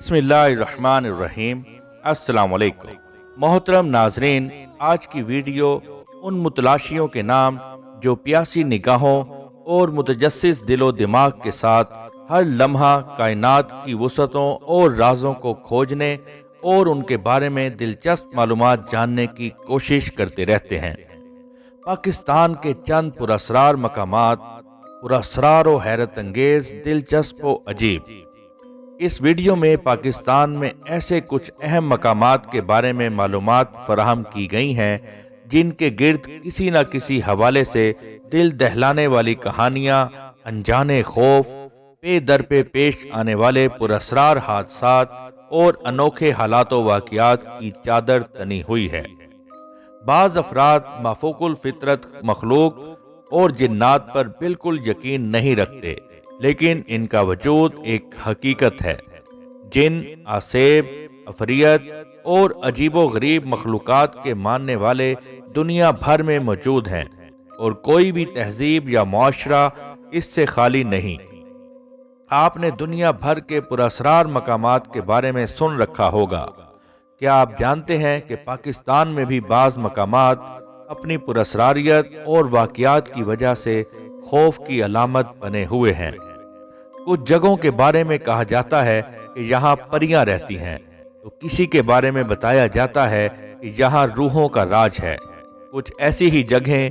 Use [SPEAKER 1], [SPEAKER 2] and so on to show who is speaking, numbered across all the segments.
[SPEAKER 1] بسم اللہ الرحمن الرحیم۔ السلام علیکم محترم ناظرین، آج کی ویڈیو ان متلاشیوں کے نام جو پیاسی نگاہوں اور متجسس دل و دماغ کے ساتھ ہر لمحہ کائنات کی وسعتوں اور رازوں کو کھوجنے اور ان کے بارے میں دلچسپ معلومات جاننے کی کوشش کرتے رہتے ہیں۔ پاکستان کے چند پراسرار مقامات، پراسرار و حیرت انگیز، دلچسپ و عجیب۔ اس ویڈیو میں پاکستان میں ایسے کچھ اہم مقامات کے بارے میں معلومات فراہم کی گئی ہیں جن کے گرد کسی نہ کسی حوالے سے دل دہلانے والی کہانیاں، انجانے خوف، پے در پہ پیش آنے والے پراسرار حادثات اور انوکھے حالات و واقعات کی چادر تنی ہوئی ہے۔ بعض افراد مافوق الفطرت مخلوق اور جنات پر بالکل یقین نہیں رکھتے، لیکن ان کا وجود ایک حقیقت ہے۔ جن، آسیب، عفریت اور عجیب و غریب مخلوقات کے ماننے والے دنیا بھر میں موجود ہیں، اور کوئی بھی تہذیب یا معاشرہ اس سے خالی نہیں۔ آپ نے دنیا بھر کے پراسرار مقامات کے بارے میں سن رکھا ہوگا۔ کیا آپ جانتے ہیں کہ پاکستان میں بھی بعض مقامات اپنی پراسراریت اور واقعات کی وجہ سے خوف کی علامت بنے ہوئے ہیں؟ کچھ جگہوں کے بارے میں کہا جاتا ہے کہ یہاں پریاں رہتی ہیں، تو کسی کے بارے میں بتایا جاتا ہے کہ یہاں روحوں کا راج ہے۔ کچھ ایسی ہی جگہیں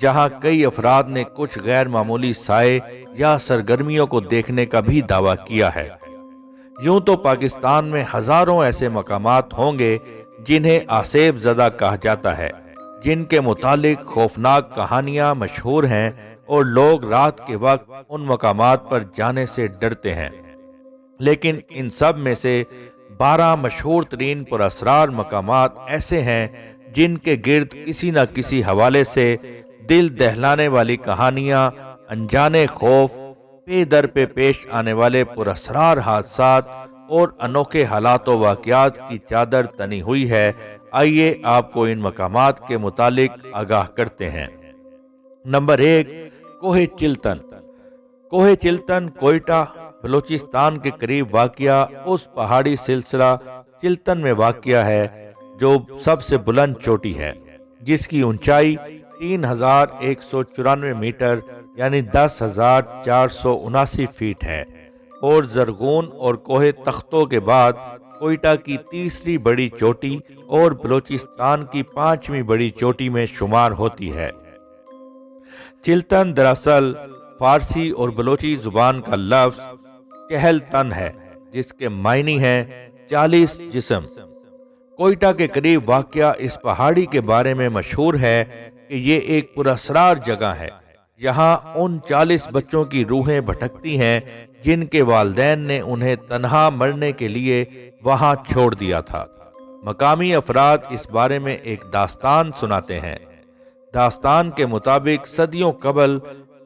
[SPEAKER 1] جہاں کئی افراد نے کچھ غیر معمولی سائے یا سرگرمیوں کو دیکھنے کا بھی دعویٰ کیا ہے۔ یوں تو پاکستان میں ہزاروں ایسے مقامات ہوں گے جنہیں آسیب زدہ کہا جاتا ہے، جن کے متعلق خوفناک کہانیاں مشہور ہیں اور لوگ رات کے وقت ان مقامات پر جانے سے ڈرتے ہیں۔ لیکن ان سب میں سے 12 مشہور ترین پراسرار مقامات ایسے ہیں جن کے گرد کسی نہ کسی حوالے سے دل دہلانے والی کہانیاں، انجانے خوف، پے در پہ پیش آنے والے پراسرار حادثات اور انوکھے حالات و واقعات کی چادر تنی ہوئی ہے۔ آئیے آپ کو ان مقامات کے متعلق آگاہ کرتے ہیں۔ نمبر 1، کوہ چلتن۔ کوہ چلتن کوئٹہ، بلوچستان کے قریب واقع اس پہاڑی سلسلہ چلتن میں واقع ہے جو سب سے بلند چوٹی ہے، جس کی اونچائی 3194 میٹر یعنی 10,479 فیٹ ہے، اور زرغون اور کوہ تختوں کے بعد کوئٹہ کی تیسری بڑی چوٹی اور بلوچستان کی 5ویں بڑی چوٹی میں شمار ہوتی ہے۔ چلتن دراصل فارسی اور بلوچی زبان کا لفظ چہل تن ہے، جس کے معنی ہیں 40 جسم۔ کوئٹہ کے قریب واقع اس پہاڑی کے بارے میں مشہور ہے کہ یہ ایک پراسرار جگہ ہے۔ یہاں ان 40 بچوں کی روحیں بھٹکتی ہیں جن کے والدین نے انہیں تنہا مرنے کے لیے وہاں چھوڑ دیا تھا۔ مقامی افراد اس بارے میں ایک داستان سناتے ہیں۔ داستان کے مطابق صدیوں قبل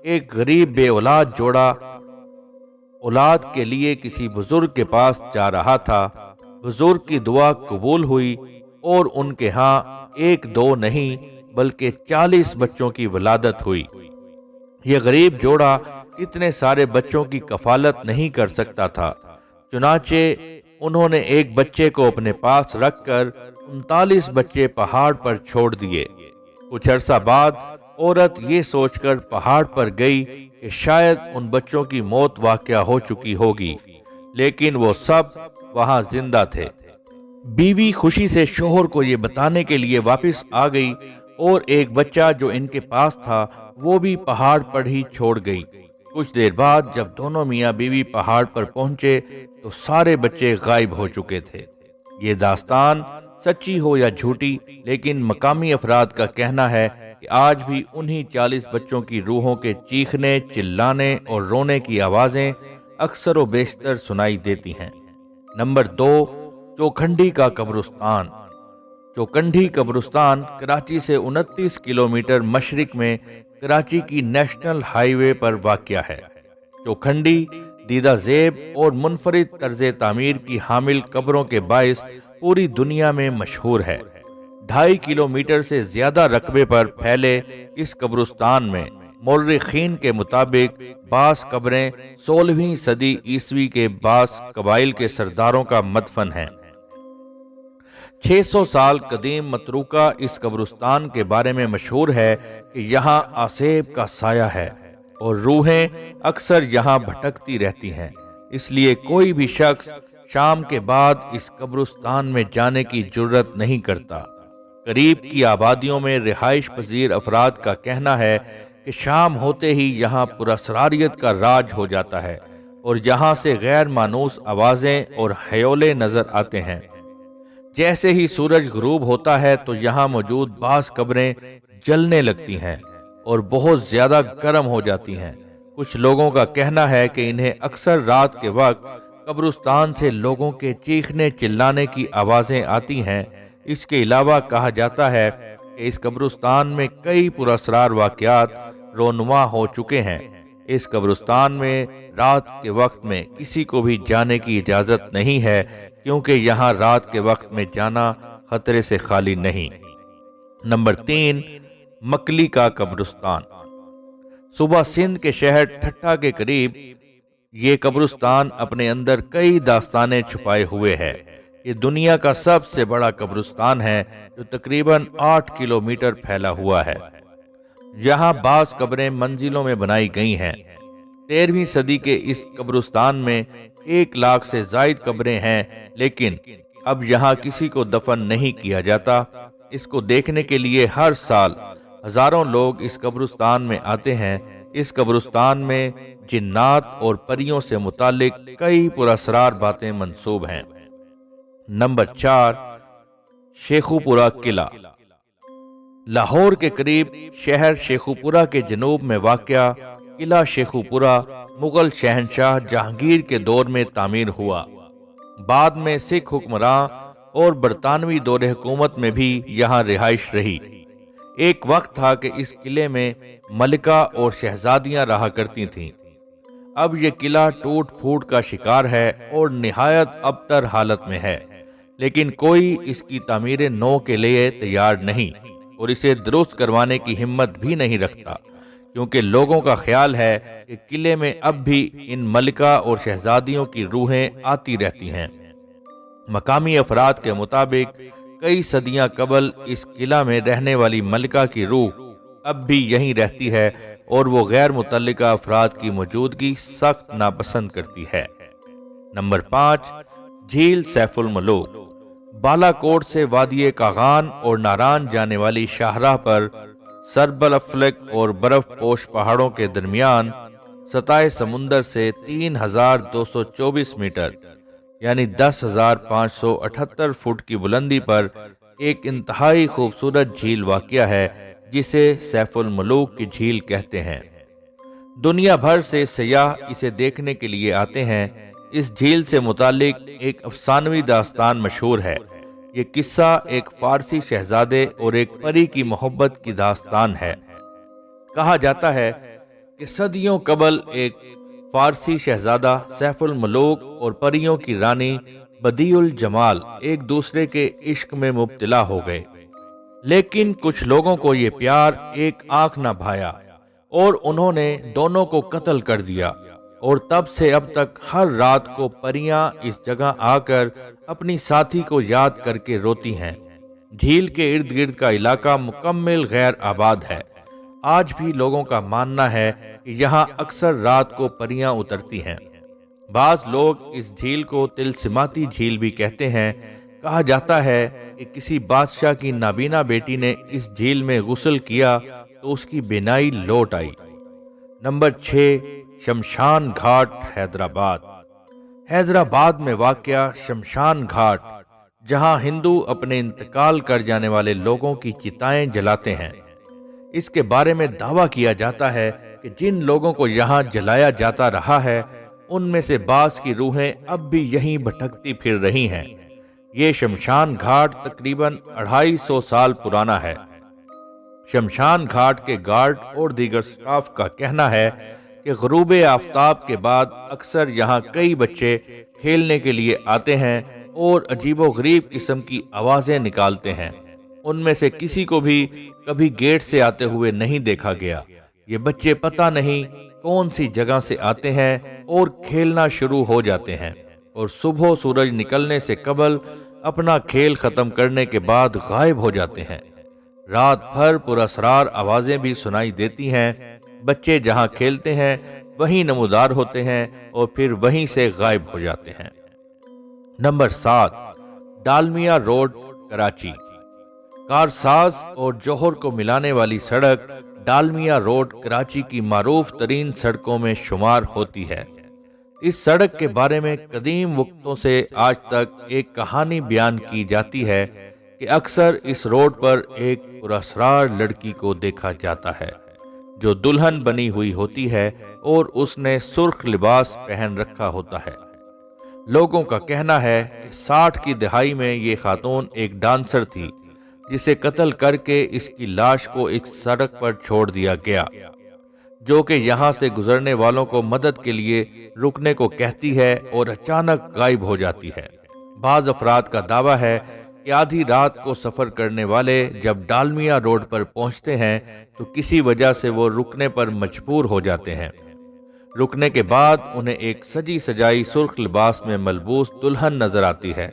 [SPEAKER 1] ایک غریب بے اولاد جوڑا اولاد کے لیے کسی بزرگ کے پاس جا رہا تھا۔ بزرگ کی دعا قبول ہوئی اور ان کے ہاں 1-2 نہیں بلکہ 40 بچوں کی ولادت ہوئی۔ یہ غریب جوڑا اتنے سارے بچوں کی کفالت نہیں کر سکتا تھا، چنانچہ انہوں نے ایک بچے کو اپنے پاس رکھ کر 39 بچے پہاڑ پر چھوڑ دیے۔ کچھ عرصہ بعد عورت یہ سوچ کر پہاڑ پر گئی کہ شاید ان بچوں کی موت واقع ہو چکی ہوگی، لیکن وہ سب وہاں زندہ تھے۔ بیوی خوشی سے شوہر کو یہ بتانے کے لیے واپس آ گئی، اور ایک بچہ جو ان کے پاس تھا وہ بھی پہاڑ پر ہی چھوڑ گئی۔ کچھ دیر بعد جب دونوں میاں بیوی پہاڑ پر پہنچے تو سارے بچے غائب ہو چکے تھے۔ یہ داستان سچی ہو یا جھوٹی، لیکن مقامی افراد کا کہنا ہے کہ آج بھی انہی 40 بچوں کی روحوں کے چیخنے، چلانے اور رونے کی آوازیں اکثر و بیشتر سنائی دیتی ہیں۔ نمبر 2، چوکھنڈی کا قبرستان۔ چوکھنڈی قبرستان کراچی سے 29 کلومیٹر مشرق میں کراچی کی نیشنل ہائی وے پر واقع ہے۔ چوکھنڈی دیدہ زیب اور منفرد طرز تعمیر کی حامل قبروں کے باعث پوری دنیا میں مشہور ہے۔ 2.5 کلومیٹر سے زیادہ رقبے پر پھیلے اس قبرستان میں مورخین کے مطابق بعض قبریں 16ویں صدی عیسوی کے بعض قبائل کے سرداروں کا مدفن ہے۔ 600 سال قدیم متروکہ اس قبرستان کے بارے میں مشہور ہے کہ یہاں آسیب کا سایہ ہے اور روحیں اکثر یہاں بھٹکتی رہتی ہیں، اس لیے کوئی بھی شخص شام کے بعد اس قبرستان میں جانے کی جرت نہیں کرتا۔ قریب کی آبادیوں میں رہائش پذیر افراد کا کہنا ہے کہ شام ہوتے ہی یہاں پراسراریت کا راج ہو جاتا ہے اور یہاں سے غیر مانوس آوازیں اور ہیولے نظر آتے ہیں۔ جیسے ہی سورج غروب ہوتا ہے تو یہاں موجود بعض قبریں جلنے لگتی ہیں اور بہت زیادہ گرم ہو جاتی ہیں۔ کچھ لوگوں کا کہنا ہے کہ انہیں اکثر رات کے وقت قبرستان سے لوگوں کے چیخنے چلانے کی آوازیں آتی ہیں۔ اس کے علاوہ کہا جاتا ہے کہ اس قبرستان میں کئی پراسرار واقعات رونما ہو چکے ہیں۔ اس قبرستان میں رات کے وقت میں کسی کو بھی جانے کی اجازت نہیں ہے، کیونکہ یہاں رات کے وقت میں جانا خطرے سے خالی نہیں۔ نمبر 3، مکلی کا قبرستان۔ صوبہ سندھ کے شہر ٹھٹھہ کے قریب یہ قبرستان اپنے اندر کئی داستانیں چھپائے ہوئے ہے۔ یہ دنیا کا سب سے بڑا قبرستان ہے جو تقریباً 8 کلومیٹر پھیلا ہوا ہے۔ یہاں بعض قبریں منزلوں میں بنائی گئی ہیں۔ 13ویں صدی کے اس قبرستان میں 1 لاکھ سے زائد قبریں ہیں، لیکن اب یہاں کسی کو دفن نہیں کیا جاتا۔ اس کو دیکھنے کے لیے ہر سال ہزاروں لوگ اس قبرستان میں آتے ہیں۔ اس قبرستان میں جنات اور پریوں سے متعلق کئی پراسرار باتیں منسوب ہیں۔ نمبر 4، شیخوپورہ قلعہ۔ لاہور کے قریب شہر شیخوپورہ کے جنوب میں واقع قلعہ شیخوپورہ مغل شہنشاہ جہانگیر کے دور میں تعمیر ہوا۔ بعد میں سکھ حکمراں اور برطانوی دور حکومت میں بھی یہاں رہائش رہی۔ ایک وقت تھا کہ اس قلعے میں ملکہ اور شہزادیاں رہا کرتی تھیں۔ اب یہ قلعہ ٹوٹ پھوٹ کا شکار ہے اور نہایت ابتر حالت میں ہے، لیکن کوئی اس کی تعمیر نو کے لیے تیار نہیں اور اسے درست کروانے کی ہمت بھی نہیں رکھتا، کیونکہ لوگوں کا خیال ہے کہ قلعے میں اب بھی ان ملکہ اور شہزادیوں کی روحیں آتی رہتی ہیں۔ مقامی افراد کے مطابق کئی صدیاں قبل اس قلعہ میں رہنے والی ملکہ کی روح اب بھی یہیں رہتی ہے اور وہ غیر متعلقہ افراد کی موجودگی سخت ناپسند کرتی ہے۔ نمبر 5، جھیل سیف الملوک۔ بالا کوٹ سے وادی کاغان اور ناران جانے والی شاہراہ پر سربل افلک اور برف پوش پہاڑوں کے درمیان سطح سمندر سے 3224 میٹر یعنی 10,578 فٹ کی بلندی پر ایک انتہائی خوبصورت جھیل واقع ہے، جسے سیف الملوک کی جھیل کہتے ہیں۔ دنیا بھر سے سیاح اسے دیکھنے کے لیے آتے ہیں۔ اس جھیل سے متعلق ایک افسانوی داستان مشہور ہے۔ یہ قصہ ایک فارسی شہزادے اور ایک پری کی محبت کی داستان ہے۔ کہا جاتا ہے کہ صدیوں قبل ایک فارسی شہزادہ سیف الملوک اور پریوں کی رانی بدیع الجمال ایک دوسرے کے عشق میں مبتلا ہو گئے، لیکن کچھ لوگوں کو یہ پیار ایک آنکھ نہ بھایا اور انہوں نے دونوں کو قتل کر دیا، اور تب سے اب تک ہر رات کو پریاں اس جگہ آ کر اپنی ساتھی کو یاد کر کے روتی ہیں۔ جھیل کے ارد گرد کا علاقہ مکمل غیر آباد ہے۔ آج بھی لوگوں کا ماننا ہے کہ یہاں اکثر رات کو پریاں اترتی ہیں۔ بعض لوگ اس جھیل کو تلسماتی جھیل بھی کہتے ہیں۔ کہا جاتا ہے کہ کسی بادشاہ کی نابینا بیٹی نے اس جھیل میں غسل کیا تو اس کی بینائی لوٹ آئی۔ نمبر 6، شمشان گھاٹ حیدرآباد۔ حیدرآباد میں واقع شمشان گھاٹ، جہاں ہندو اپنے انتقال کر جانے والے لوگوں کی چتائیں جلاتے ہیں۔ اس کے بارے میں دعویٰ کیا جاتا ہے کہ جن لوگوں کو یہاں جلایا جاتا رہا ہے، ان میں سے بعض کی روحیں اب بھی یہیں بھٹکتی پھر رہی ہیں۔ یہ شمشان گھاٹ تقریباً 250 سال پرانا ہے۔ شمشان گھاٹ کے گارڈ اور دیگر سٹاف کا کہنا ہے کہ غروب آفتاب کے بعد اکثر یہاں کئی بچے کھیلنے کے لیے آتے ہیں اور عجیب و غریب قسم کی آوازیں نکالتے ہیں۔ ان میں سے کسی کو بھی کبھی گیٹ سے آتے ہوئے نہیں دیکھا گیا، یہ بچے پتہ نہیں کون سی جگہ سے آتے ہیں اور کھیلنا شروع ہو جاتے ہیں، اور صبح سورج نکلنے سے قبل اپنا کھیل ختم کرنے کے بعد غائب ہو جاتے ہیں۔ رات بھر پراسرار آوازیں بھی سنائی دیتی ہیں۔ بچے جہاں کھیلتے ہیں وہیں نمودار ہوتے ہیں اور پھر وہیں سے غائب ہو جاتے ہیں۔ Number 7، Dalmia road, Karachi. کارساز اور جوہر کو ملانے والی سڑک ڈالمیا روڈ کراچی کی معروف ترین سڑکوں میں شمار ہوتی ہے۔ اس سڑک کے بارے میں قدیم وقتوں سے آج تک ایک کہانی بیان کی جاتی ہے کہ اکثر اس روڈ پر ایک پراسرار لڑکی کو دیکھا جاتا ہے جو دلہن بنی ہوئی ہوتی ہے اور اس نے سرخ لباس پہن رکھا ہوتا ہے۔ لوگوں کا کہنا ہے کہ 60 کی دہائی میں یہ خاتون ایک ڈانسر تھی جسے قتل کر کے اس کی لاش کو ایک سڑک پر چھوڑ دیا گیا، جو کہ یہاں سے گزرنے والوں کو مدد کے لیے رکنے کو کہتی ہے اور اچانک غائب ہو جاتی ہے۔ بعض افراد کا دعویٰ ہے کہ آدھی رات کو سفر کرنے والے جب ڈالمیا روڈ پر پہنچتے ہیں تو کسی وجہ سے وہ رکنے پر مجبور ہو جاتے ہیں۔ رکنے کے بعد انہیں ایک سجی سجائی سرخ لباس میں ملبوس دلہن نظر آتی ہے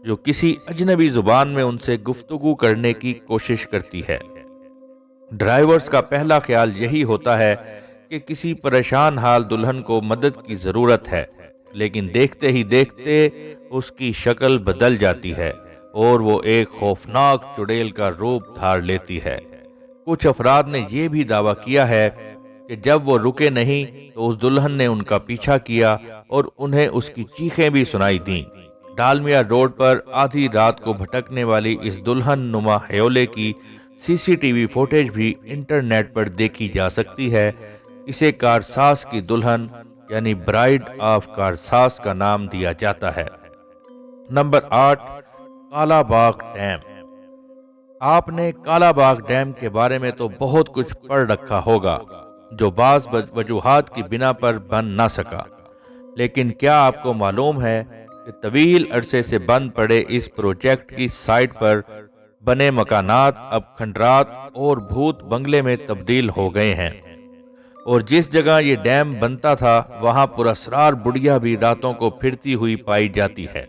[SPEAKER 1] جو کسی اجنبی زبان میں ان سے گفتگو کرنے کی کوشش کرتی ہے۔ ڈرائیورز کا پہلا خیال یہی ہوتا ہے کہ کسی پریشان حال دلہن کو مدد کی ضرورت ہے، لیکن دیکھتے ہی دیکھتے اس کی شکل بدل جاتی ہے اور وہ ایک خوفناک چڑیل کا روپ دھار لیتی ہے۔ کچھ افراد نے یہ بھی دعویٰ کیا ہے کہ جب وہ رکے نہیں تو اس دلہن نے ان کا پیچھا کیا اور انہیں اس کی چیخیں بھی سنائی دیں۔ ڈالمیا روڈ پر آدھی رات کو بھٹکنے والی اس دلہن نما ہیولے کی CCTV فوٹیج بھی انٹرنیٹ پر دیکھی جا سکتی ہے۔ اسے کارساز کی دلہن یعنی برائیڈ آف کارساز کا نام دیا جاتا ہے۔ Number 8، Kala Bagh dam. آپ نے کالا باغ ڈیم کے بارے میں تو بہت کچھ پڑھ رکھا ہوگا جو بعض وجوہات کی بنا پر بن نہ سکا، لیکن کیا آپ کو معلوم ہے کہ طویل عرصے سے بند پڑے اس پروجیکٹ کی سائٹ پر بنے مکانات اب کھنڈرات اور بھوت بنگلے میں تبدیل ہو گئے ہیں، اور جس جگہ یہ ڈیم بنتا تھا وہاں پراسرار بڑھیا بھی راتوں کو پھرتی ہوئی پائی جاتی ہے۔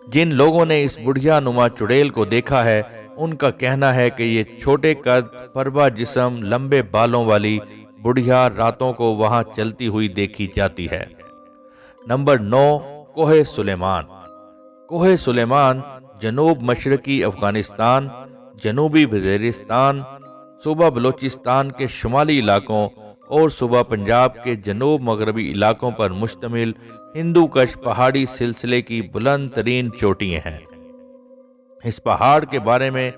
[SPEAKER 1] جن لوگوں نے اس بڑھیا نما چڑیل کو دیکھا ہے ان کا کہنا ہے کہ یہ چھوٹے قد، فربا جسم، لمبے بالوں والی بڑھیا راتوں کو وہاں چلتی ہوئی دیکھی جاتی ہے۔ نمبر 9، کوہ سلیمان۔ کوہ سلیمان جنوب مشرقی افغانستان، جنوبی وزیرستان، صوبہ بلوچستان کے شمالی علاقوں اور صوبہ پنجاب کے جنوب مغربی علاقوں پر مشتمل ہندو کش پہاڑی سلسلے کی بلند ترین چوٹیاں ہیں۔ اس پہاڑ کے بارے میں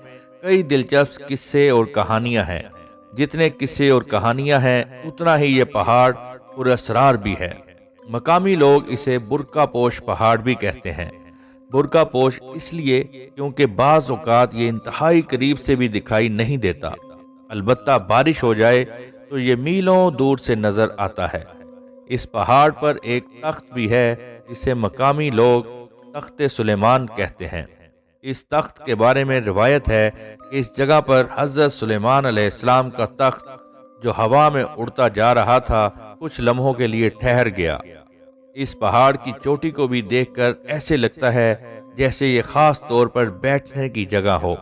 [SPEAKER 1] کئی دلچسپ قصے اور کہانیاں ہیں۔ جتنے قصے اور کہانیاں ہیں اتنا ہی یہ پہاڑ پراسرار بھی ہے۔ مقامی لوگ اسے برقع پوش پہاڑ بھی کہتے ہیں۔ برقع پوش اس لیے کیونکہ بعض اوقات یہ انتہائی قریب سے بھی دکھائی نہیں دیتا، البتہ بارش ہو جائے تو یہ میلوں دور سے نظر آتا ہے۔ اس پہاڑ پر ایک تخت بھی ہے جسے مقامی لوگ تخت سلیمان کہتے ہیں۔ اس تخت کے بارے میں روایت ہے کہ اس جگہ پر حضرت سلیمان علیہ السلام کا تخت جو ہوا میں اڑتا جا رہا تھا کچھ لمحوں کے لیے ٹھہر گیا۔ اس پہاڑ کی چوٹی کو بھی دیکھ کر ایسے لگتا ہے جیسے یہ خاص طور پر بیٹھنے کی جگہ ہو۔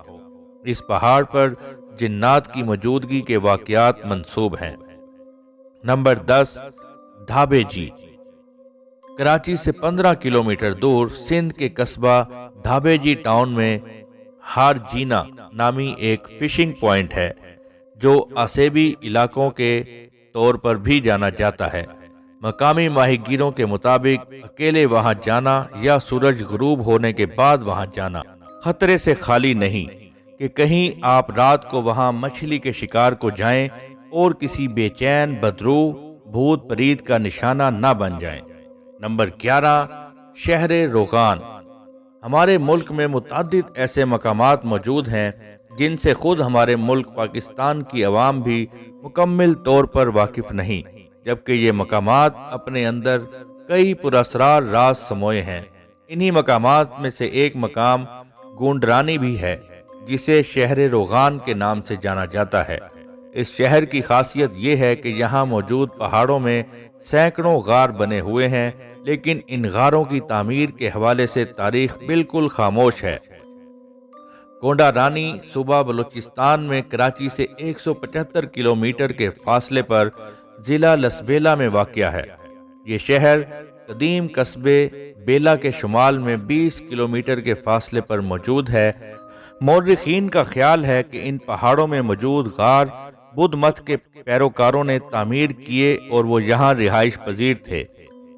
[SPEAKER 1] اس پہاڑ پر جنات کی موجودگی کے واقعات منسوب ہیں۔ نمبر 10، دھابے جی۔ کراچی سے 15 کلومیٹر دور سندھ کے قصبہ دھابے جی ٹاؤن میں ہار جینا نامی ایک فشنگ پوائنٹ ہے جو آسیبی علاقوں کے طور پر بھی جانا جاتا ہے۔ مقامی ماہی گیروں کے مطابق اکیلے وہاں جانا یا سورج غروب ہونے کے بعد وہاں جانا خطرے سے خالی نہیں کہ کہیں آپ رات کو وہاں مچھلی کے شکار کو جائیں اور کسی بے چین بدروح بھوت پرید کا نشانہ نہ بن جائیں۔ نمبر 11، شہر روغان۔ ہمارے ملک میں متعدد ایسے مقامات موجود ہیں جن سے خود ہمارے ملک پاکستان کی عوام بھی مکمل طور پر واقف نہیں، جبکہ یہ مقامات اپنے اندر کئی پراسرار راز سموئے ہیں۔ انہی مقامات میں سے ایک مقام گونڈرانی بھی ہے جسے شہر روغان کے نام سے جانا جاتا ہے۔ اس شہر کی خاصیت یہ ہے کہ یہاں موجود پہاڑوں میں سینکڑوں غار بنے ہوئے ہیں، لیکن ان غاروں کی تعمیر کے حوالے سے تاریخ بالکل خاموش ہے۔ کونڈا رانی صوبہ بلوچستان میں کراچی سے 175 کلومیٹر کے فاصلے پر ضلع لسبیلا میں واقع ہے۔ یہ شہر قدیم قصبے بیلا کے شمال میں 20 کلومیٹر کے فاصلے پر موجود ہے۔ مورخین کا خیال ہے کہ ان پہاڑوں میں موجود غار بدھ مت کے پیروکاروں نے تعمیر کیے اور وہ یہاں رہائش پذیر تھے۔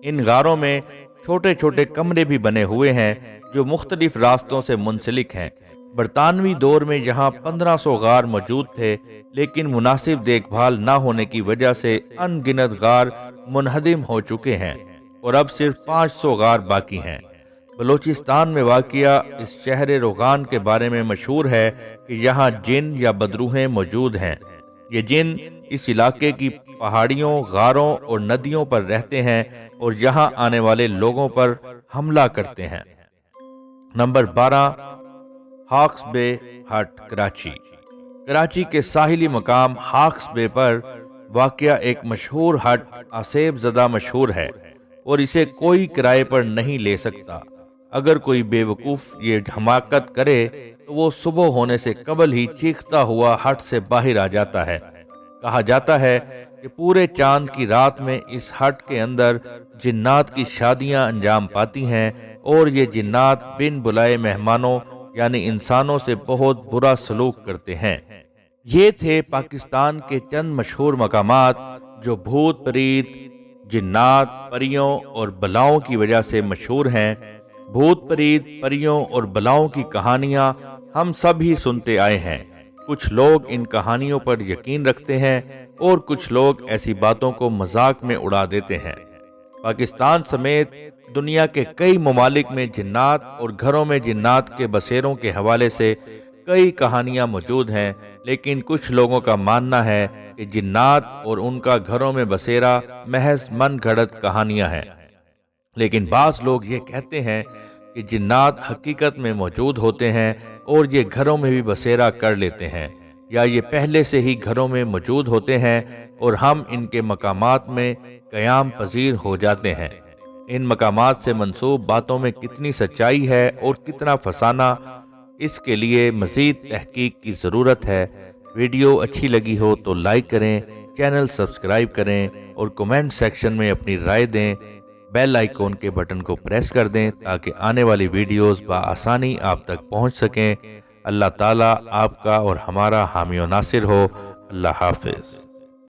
[SPEAKER 1] ان غاروں میں چھوٹے چھوٹے کمرے بھی بنے ہوئے ہیں جو مختلف راستوں سے منسلک ہیں۔ برطانوی دور میں یہاں 1500 غار موجود تھے، لیکن مناسب دیکھ بھال نہ ہونے کی وجہ سے ان گنت غار منہدم ہو چکے ہیں اور اب صرف 500 غار باقی ہیں۔ بلوچستان میں واقع اس شہر روغان کے بارے میں مشہور ہے کہ یہاں جن یا بدروحیں موجود ہیں۔ یہ جن اس علاقے کی پہاڑیوں، غاروں اور ندیوں پر رہتے ہیں اور یہاں آنے والے لوگوں پر حملہ کرتے ہیں۔ نمبر 12، ہاکس بے ہٹ، کراچی۔ کراچی کے ساحلی مقام ہاکس بے پر واقع ایک مشہور ہٹ آصف زدہ مشہور ہے اور اسے کوئی کرائے پر نہیں لے سکتا۔ اگر کوئی بے وقوف یہ حماقت کرے تو وہ صبح ہونے سے قبل ہی چیختا ہوا ہٹ سے باہر آ جاتا ہے۔ کہا جاتا ہے کہ پورے چاند کی رات میں اس ہٹ کے اندر جنات کی شادیاں انجام پاتی ہیں اور یہ جنات بن بلائے مہمانوں یعنی انسانوں سے بہت برا سلوک کرتے ہیں۔ یہ تھے پاکستان کے چند مشہور مقامات جو بھوت پریت، جنات، پریوں اور بلاؤں کی وجہ سے مشہور ہیں۔ بھوت پریت، پریوں اور بلاؤں کی کہانیاں ہم سب ہی سنتے آئے ہیں۔ کچھ لوگ ان کہانیوں پر یقین رکھتے ہیں اور کچھ لوگ ایسی باتوں کو مذاق میں اڑا دیتے ہیں۔ پاکستان سمیت دنیا کے کئی ممالک میں جنات اور گھروں میں جنات کے بسیروں کے حوالے سے کئی کہانیاں موجود ہیں، لیکن کچھ لوگوں کا ماننا ہے کہ جنات اور ان کا گھروں میں بسیرا محض من گھڑت کہانیاں ہیں۔ لیکن بعض لوگ یہ کہتے ہیں کہ جنات حقیقت میں موجود ہوتے ہیں اور یہ گھروں میں بھی بسیرا کر لیتے ہیں، یا یہ پہلے سے ہی گھروں میں موجود ہوتے ہیں اور ہم ان کے مقامات میں قیام پذیر ہو جاتے ہیں۔ ان مقامات سے منسوب باتوں میں کتنی سچائی ہے اور کتنا فسانہ، اس کے لیے مزید تحقیق کی ضرورت ہے۔ ویڈیو اچھی لگی ہو تو لائک کریں، چینل سبسکرائب کریں اور کمنٹ سیکشن میں اپنی رائے دیں۔ بیل آئیکن کے بٹن کو پریس کر دیں تاکہ آنے والی ویڈیوز بآسانی آپ تک پہنچ سکیں۔ اللہ تعالیٰ آپ کا اور ہمارا حامی و ناصر ہو۔ اللہ حافظ۔